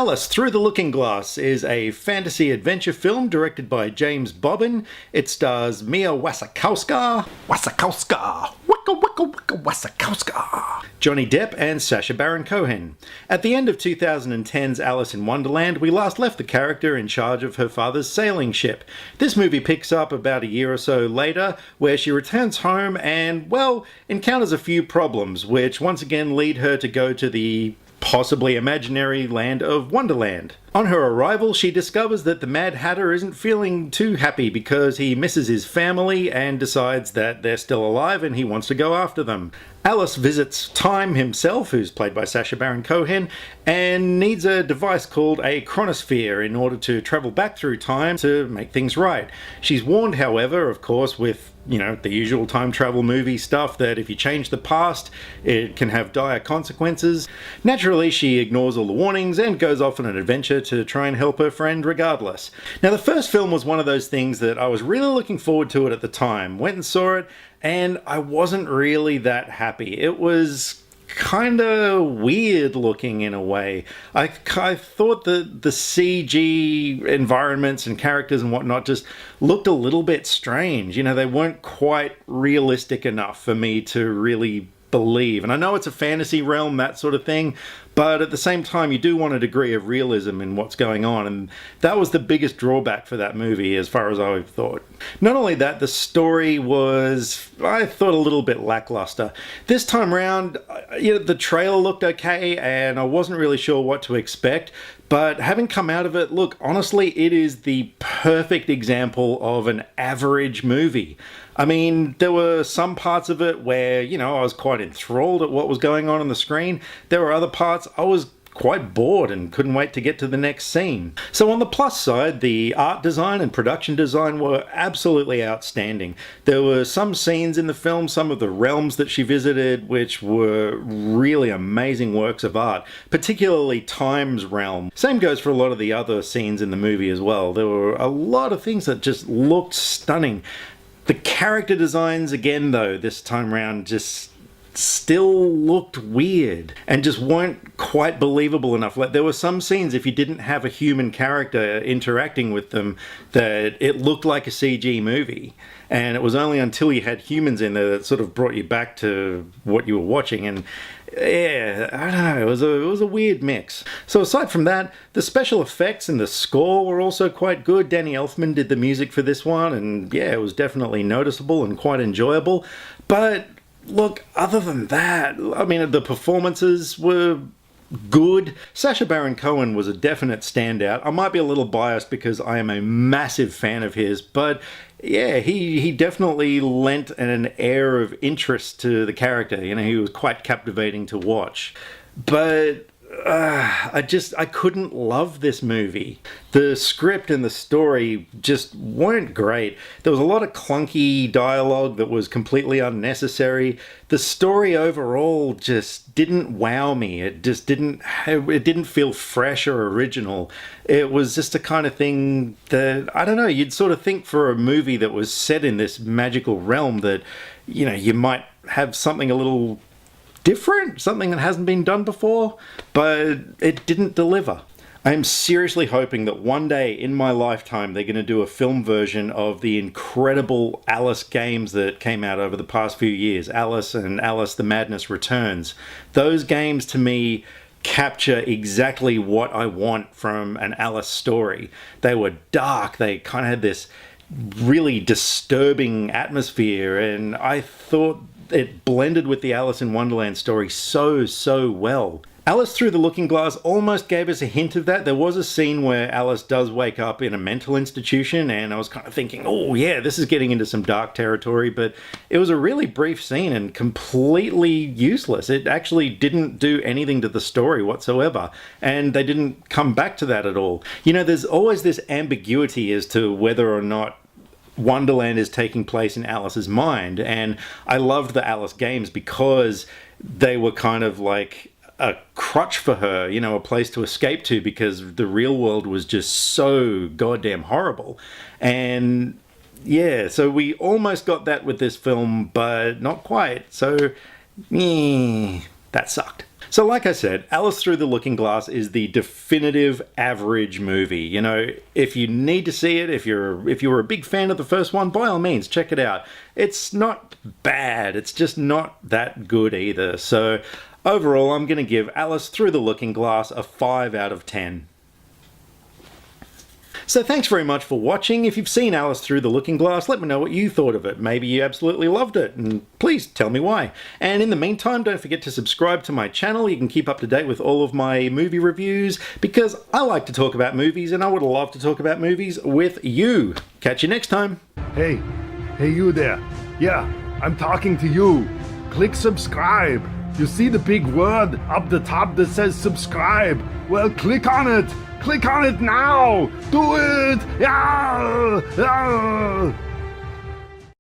Alice Through the Looking Glass is a fantasy adventure film directed by James Bobbin. It stars Mia Wasikowska, Johnny Depp and Sacha Baron Cohen. At the end of 2010's Alice in Wonderland, we last left the character in charge of her father's sailing ship. This movie picks up about a year or so later, where she returns home and, well, encounters a few problems, which once again lead her to go to the possibly imaginary land of Wonderland. On her arrival, she discovers that the Mad Hatter isn't feeling too happy because he misses his family and decides that they're still alive and he wants to go after them. Alice visits Time himself, who's played by Sacha Baron Cohen, and needs a device called a chronosphere in order to travel back through time to make things right. She's warned, however, of course, with the usual time travel movie stuff that if you change the past, it can have dire consequences. Naturally, she ignores all the warnings and goes off on an adventure to try and help her friend regardless. Now, the first film was one of those things that I was really looking forward to it at the time. Went and saw it, and I wasn't really that happy. It was kind of weird looking in a way. I thought that the CG environments and characters and whatnot just looked a little bit strange. They weren't quite realistic enough for me to really believe. And I know it's a fantasy realm, that sort of thing, but at the same time you do want a degree of realism in what's going on, and that was the biggest drawback for that movie as far as I thought. Not only that, the story was, I thought, a little bit lackluster. This time around, the trailer looked okay and I wasn't really sure what to expect, but having come out of it, look, honestly, it is the perfect example of an average movie. I mean, there were some parts of it where, I was quite enthralled at what was going on the screen. There were other parts I was quite bored and couldn't wait to get to the next scene. So on the plus side, the art design and production design were absolutely outstanding. There were some scenes in the film, some of the realms that she visited, which were really amazing works of art, particularly Time's realm. Same goes for a lot of the other scenes in the movie as well. There were a lot of things that just looked stunning. The character designs, again though, this time around just still looked weird and just weren't quite believable enough. Like, there were some scenes, if you didn't have a human character interacting with them, that it looked like a CG movie. And it was only until you had humans in there that sort of brought you back to what you were watching. And yeah, I don't know, it was a weird mix. So aside from that, the special effects and the score were also quite good. Danny Elfman did the music for this one, and yeah, it was definitely noticeable and quite enjoyable. But look, other than that, I mean, the performances were good. Sacha Baron Cohen was a definite standout. I might be a little biased because I am a massive fan of his, but yeah, he definitely lent an air of interest to the character. He was quite captivating to watch. But I couldn't love this movie. The script and the story just weren't great. There was a lot of clunky dialogue that was completely unnecessary. The story overall just didn't wow me. It didn't feel fresh or original. It was just a kind of thing that, I don't know, you'd sort of think for a movie that was set in this magical realm that, you might have something a little different, something that hasn't been done before, but it didn't deliver. I'm seriously hoping that one day in my lifetime they're going to do a film version of the incredible Alice games that came out over the past few years. Alice and Alice the Madness Returns. Those games, to me, capture exactly what I want from an Alice story. They were dark, they kind of had this really disturbing atmosphere, and I thought it blended with the Alice in Wonderland story so well. Alice Through the Looking Glass almost gave us a hint of that. There was a scene where Alice does wake up in a mental institution, and I was kind of thinking, oh yeah, this is getting into some dark territory, but it was a really brief scene and completely useless. It actually didn't do anything to the story whatsoever, and they didn't come back to that at all. There's always this ambiguity as to whether or not Wonderland is taking place in Alice's mind, and I loved the Alice games because they were kind of like a crutch for her, a place to escape to, because the real world was just so goddamn horrible. And yeah, so we almost got that with this film, but not quite. So that sucked. So like I said, Alice Through the Looking Glass is the definitive average movie. You know, if you need to see it, if you were a big fan of the first one, by all means, check it out. It's not bad, it's just not that good either. So overall, I'm going to give Alice Through the Looking Glass a 5 out of 10. So thanks very much for watching. If you've seen Alice Through the Looking Glass, let me know what you thought of it. Maybe you absolutely loved it, and please tell me why. And in the meantime, don't forget to subscribe to my channel. You can keep up to date with all of my movie reviews, because I like to talk about movies, and I would love to talk about movies with you. Catch you next time. Hey you there. Yeah, I'm talking to you. Click subscribe. You see the big word up the top that says subscribe? Well, click on it. Click on it now! Do it! Yeah!